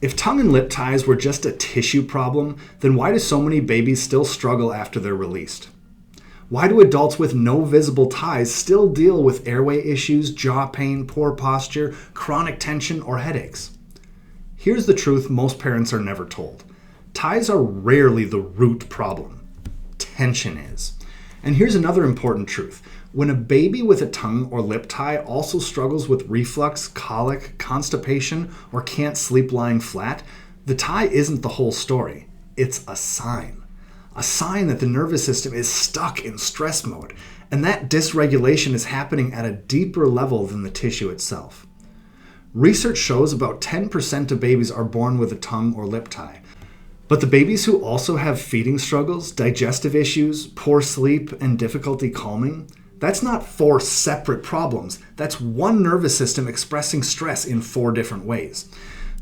If tongue and lip ties were just a tissue problem, then why do so many babies still struggle after they're released? Why do adults with no visible ties still deal with airway issues, jaw pain, poor posture, chronic tension, or headaches? Here's the truth most parents are never told. Ties are rarely the root problem. Tension is. And here's another important truth. When a baby with a tongue or lip tie also struggles with reflux, colic, constipation, or can't sleep lying flat, the tie isn't the whole story. It's a sign. A sign that the nervous system is stuck in stress mode, and that dysregulation is happening at a deeper level than the tissue itself. Research shows about 10% of babies are born with a tongue or lip tie. But the babies who also have feeding struggles, digestive issues, poor sleep, and difficulty calming, that's not 4 separate problems. That's one nervous system expressing stress in 4 different ways.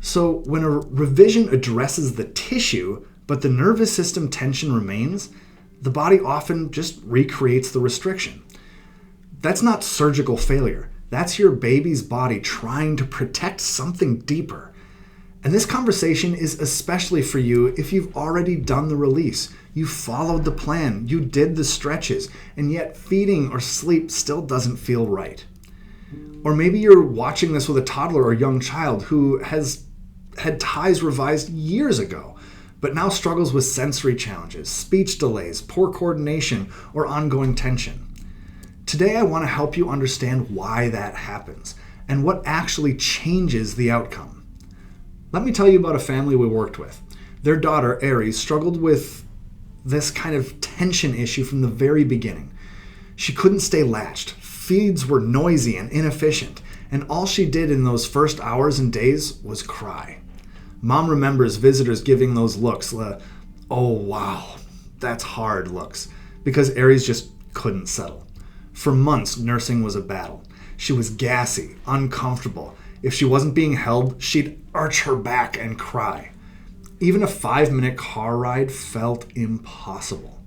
So when a revision addresses the tissue, but the nervous system tension remains, the body often just recreates the restriction. That's not surgical failure. That's your baby's body trying to protect something deeper. And this conversation is especially for you if you've already done the release. You followed the plan, you did the stretches, and yet feeding or sleep still doesn't feel right. Or maybe you're watching this with a toddler or young child who has had ties revised years ago, but now struggles with sensory challenges, speech delays, poor coordination, or ongoing tension. Today I want to help you understand why that happens and what actually changes the outcome. Let me tell you about a family we worked with. Their daughter, Aries, struggled with this kind of tension issue from the very beginning. She couldn't stay latched. Feeds were noisy and inefficient, and all she did in those first hours and days was cry. Mom remembers visitors giving those looks, oh wow, that's hard looks, because Aries just couldn't settle. For months, nursing was a battle. She was gassy, uncomfortable. If she wasn't being held, she'd arch her back and cry. Even a 5-minute car ride felt impossible.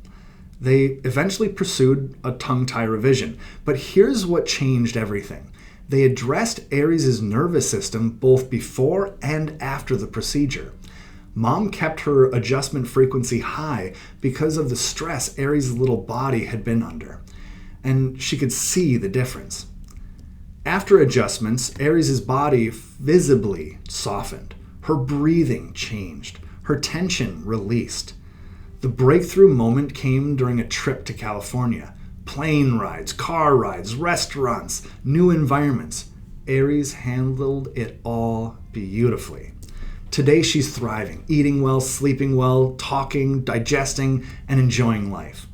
They eventually pursued a tongue tie revision, but here's what changed everything. They addressed Aries' nervous system both before and after the procedure. Mom kept her adjustment frequency high because of the stress Aries' little body had been under, and she could see the difference. After adjustments, Aries' body visibly softened. Her breathing changed. Her tension released. The breakthrough moment came during a trip to California. Plane rides, car rides, restaurants, new environments. Aries handled it all beautifully. Today she's thriving, eating well, sleeping well, talking, digesting, and enjoying life.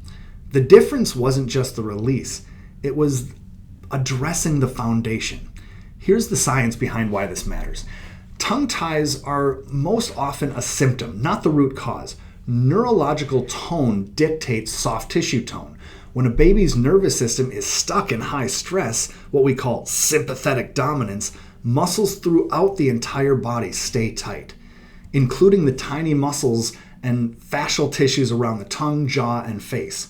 The difference wasn't just the release. It was addressing the foundation. Here's the science behind why this matters. Tongue ties are most often a symptom, not the root cause. Neurological tone dictates soft tissue tone. When a baby's nervous system is stuck in high stress, what we call sympathetic dominance, muscles throughout the entire body stay tight, including the tiny muscles and fascial tissues around the tongue, jaw, and face.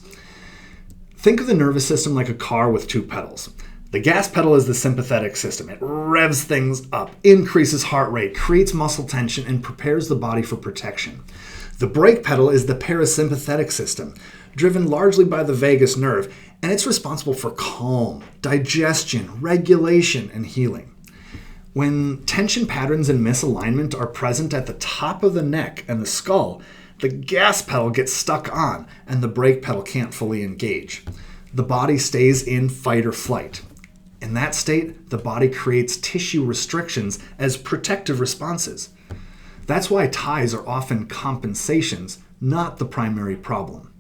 Think of the nervous system like a car with 2 pedals. The gas pedal is the sympathetic system. It revs things up, increases heart rate, creates muscle tension, and prepares the body for protection. The brake pedal is the parasympathetic system, driven largely by the vagus nerve, and it's responsible for calm, digestion, regulation, and healing. When tension patterns and misalignment are present at the top of the neck and the skull, the gas pedal gets stuck on, and the brake pedal can't fully engage. The body stays in fight or flight. In that state, the body creates tissue restrictions as protective responses. That's why ties are often compensations, not the primary problem.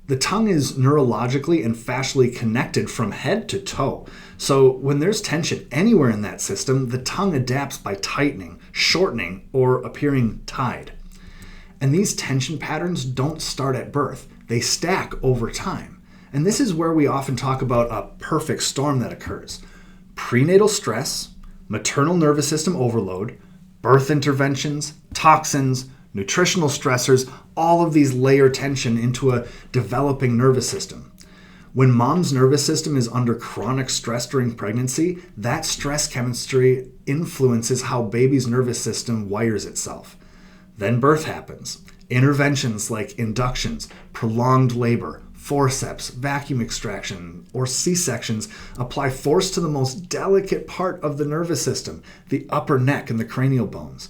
The tongue is neurologically and fascially connected from head to toe. So when there's tension anywhere in that system, the tongue adapts by tightening, shortening, or appearing tied. And these tension patterns don't start at birth. They stack over time. And this is where we often talk about a perfect storm that occurs. Prenatal stress, maternal nervous system overload, birth interventions, toxins, nutritional stressors, all of these layer tension into a developing nervous system. When mom's nervous system is under chronic stress during pregnancy, that stress chemistry influences how baby's nervous system wires itself. Then birth happens. Interventions like inductions, prolonged labor, forceps, vacuum extraction, or C-sections apply force to the most delicate part of the nervous system, the upper neck and the cranial bones.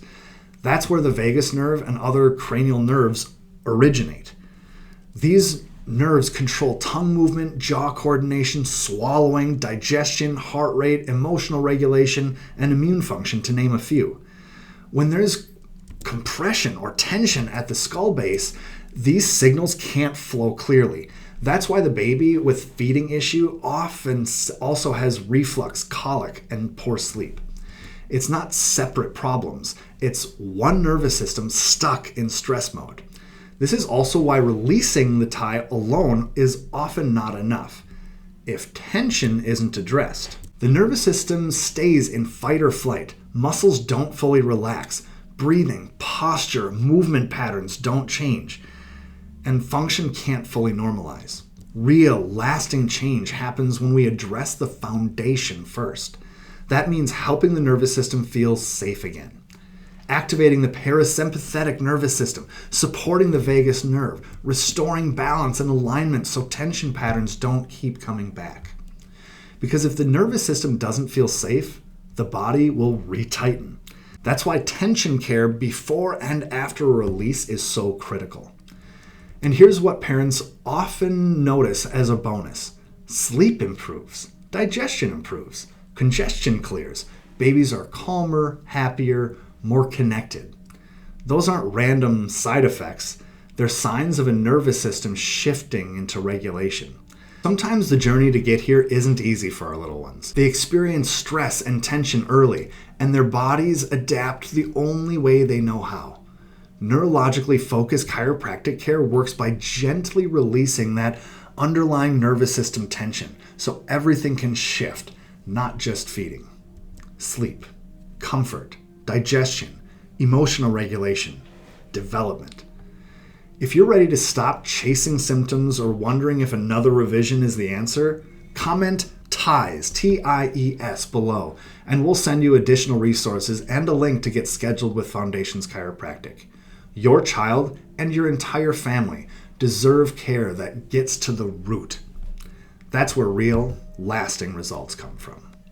That's where the vagus nerve and other cranial nerves originate. These nerves control tongue movement, jaw coordination, swallowing, digestion, heart rate, emotional regulation, and immune function, to name a few. When there's compression or tension at the skull base, these signals can't flow clearly. That's why the baby with feeding issue often also has reflux, colic, and poor sleep. It's not separate problems. It's one nervous system stuck in stress mode. This is also why releasing the tie alone is often not enough if tension isn't addressed. The nervous system stays in fight or flight. Muscles don't fully relax. Breathing, posture, movement patterns don't change. And function can't fully normalize. Real, lasting change happens when we address the foundation first. That means helping the nervous system feel safe again. Activating the parasympathetic nervous system, supporting the vagus nerve, restoring balance and alignment so tension patterns don't keep coming back. Because if the nervous system doesn't feel safe, the body will retighten. That's why tension care before and after a release is so critical. And here's what parents often notice as a bonus. Sleep improves, digestion improves, congestion clears, babies are calmer, happier, more connected. Those aren't random side effects. They're signs of a nervous system shifting into regulation. Sometimes the journey to get here isn't easy for our little ones. They experience stress and tension early, and their bodies adapt the only way they know how. Neurologically focused chiropractic care works by gently releasing that underlying nervous system tension so everything can shift, not just feeding. Sleep, comfort, digestion, emotional regulation, development. If you're ready to stop chasing symptoms or wondering if another revision is the answer, comment TIES, T-I-E-S, below, and we'll send you additional resources and a link to get scheduled with Foundations Chiropractic. Your child and your entire family deserve care that gets to the root. That's where real, lasting results come from.